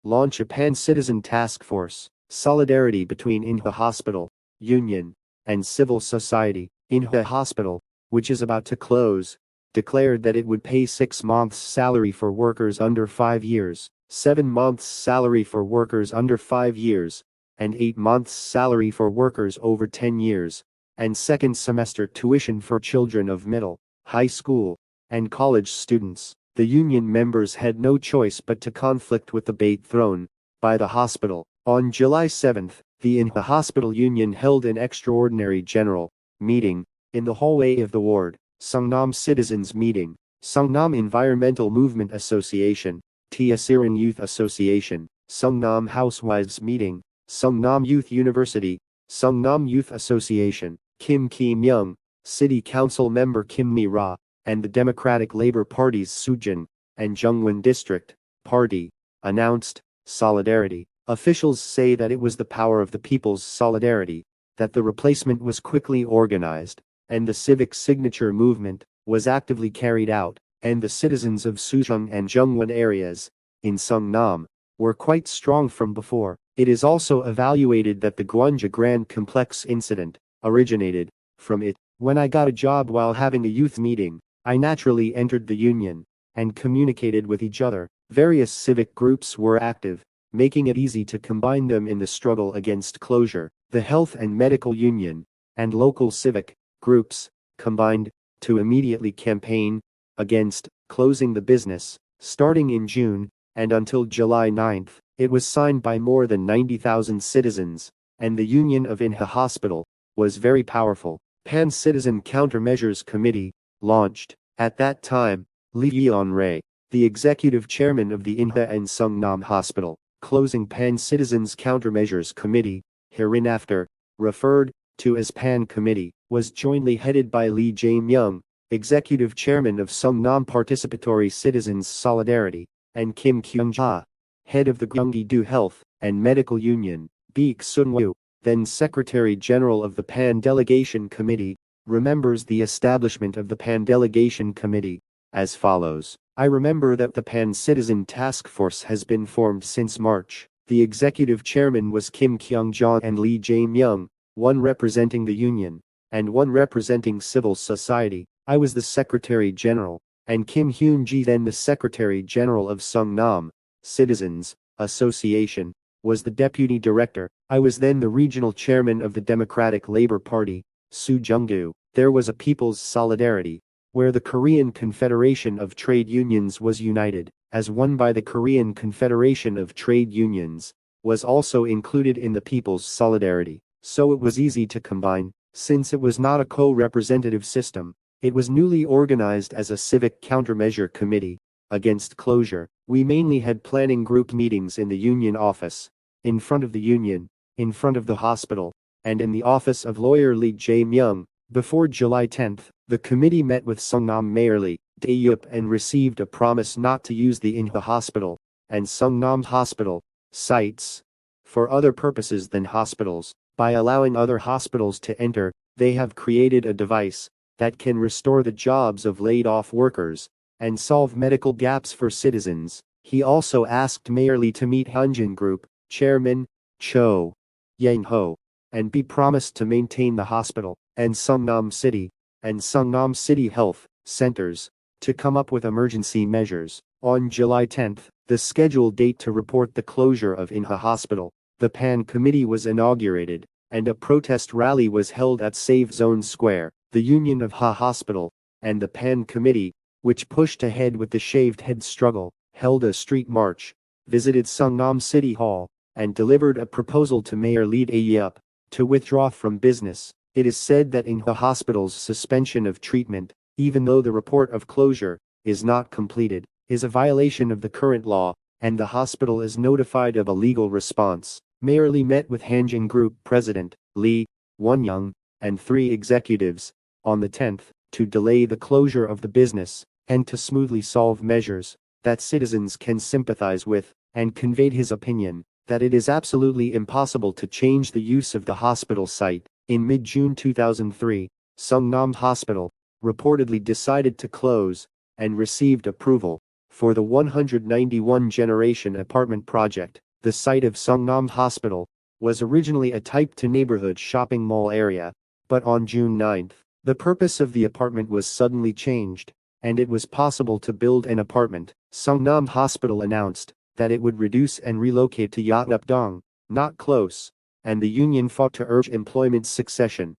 launch a pan-citizen task force, solidarity between Inha Hospital, union, and civil society. Inha Hospital, which is about to close, declared that it would pay 6 months' salary for workers under 5 years, 7 months' salary for workers under 5 years, and 8 months' salary for workers over 10 years, and second semester tuition for children of middle, high school, and college students. The union members had no choice but to conflict with the bait thrown by the hospital. On July 7, the Inha Hospital Union held an extraordinary general meeting in the hallway of the ward. Seongnam Citizens Meeting, Seongnam Environmental Movement Association, Sirin Youth Association, Seongnam Housewives Meeting, Seongnam Youth University, Seongnam Youth Association, Kim Ki-myung, City Council Member Kim Mi-ra, and the Democratic Labor Party's Sujin and Jungwon District Party announced solidarity. Officials say that it was the power of the people's solidarity that the replacement was quickly organized, and the civic signature movement was actively carried out, and the citizens of Sujung and Jungwon areas in Seongnam were quite strong from before. It is also evaluated that the Gwanja Grand Complex incident originated from it. When I got a job while having a youth meeting, I naturally entered the union and communicated with each other. Various civic groups were active, making it easy to combine them in the struggle against closure. The Health and Medical Union and local civic groups combined to immediately campaign against closing the business. Starting in June and until July 9, it was signed by more than 90,000 citizens, and the Union of Inha Hospital was very powerful. Pan-Citizen Countermeasures Committee launched. At that time, Lee Yeon-rae, the executive chairman of the Inha and Seongnam Hospital Closing Pan-Citizens Countermeasures Committee, hereinafter referred to as Pan Committee, was jointly headed by Lee Jae-myung, executive chairman of Seongnam Participatory Citizens Solidarity, and Kim Kyung-ja, head of the Gyeonggi-do Health and Medical Union. Baek Sun-woo, then Secretary General of the Pan Delegation Committee, remembers the establishment of the Pan Delegation Committee as follows. I remember that the Pan Citizen Task Force has been formed since March. The executive chairman was Kim Kyung-ja and Lee Jae-myung, one representing the union, and one representing civil society. I was the Secretary General, and Kim Hyun-ji, then the Secretary General of Seongnam Citizens Association, was the Deputy Director. I was then the Regional Chairman of the Democratic Labor Party, Soo Jung-gu. There was a People's Solidarity, where the Korean Confederation of Trade Unions was united, as one by the Korean Confederation of Trade Unions, was also included in the People's Solidarity. So it was easy to combine, since it was not a co-representative system. It was newly organized as a civic countermeasure committee against closure. We mainly had planning group meetings in the union office, in front of the union, in front of the hospital, and in the office of lawyer Lee Jae-myung. Before July 10, the committee met with Seongnam Mayor Lee Dae-yup and received a promise not to use the Inha Hospital and Seongnam Hospital sites for other purposes than hospitals. By allowing other hospitals to enter, they have created a device that can restore the jobs of laid-off workers and solve medical gaps for citizens. He also asked Mayor Lee to meet Hyunjin Group Chairman Cho Yang-ho and be promised to maintain the hospital and Seongnam City Health Centers to come up with emergency measures. On July 10, the scheduled date to report the closure of Inha Hospital, the Pan Committee was inaugurated, and a protest rally was held at Save Zone Square. The Union of Ha Hospital and the Pan Committee, which pushed ahead with the shaved head struggle, held a street march, visited Seongnam City Hall, and delivered a proposal to Mayor Lee Dae-yup to withdraw from business. It is said that Inha Hospital's suspension of treatment, even though the report of closure is not completed, is a violation of the current law, and the hospital is notified of a legal response. Mayor Lee met with Hyunjin Group President Lee Won-young and 3 executives on the 10th to delay the closure of the business and to smoothly solve measures that citizens can sympathize with, and conveyed his opinion that it is absolutely impossible to change the use of the hospital site. In mid-June 2003, Seongnam Hospital reportedly decided to close and received approval for the 191 generation apartment project. The site of Seongnam Hospital was originally a Type 2 neighborhood shopping mall area, but on June 9, the purpose of the apartment was suddenly changed, and it was possible to build an apartment. Seongnam Hospital announced that it would reduce and relocate to Yeotnupdong, not close, and the union fought to urge employment succession.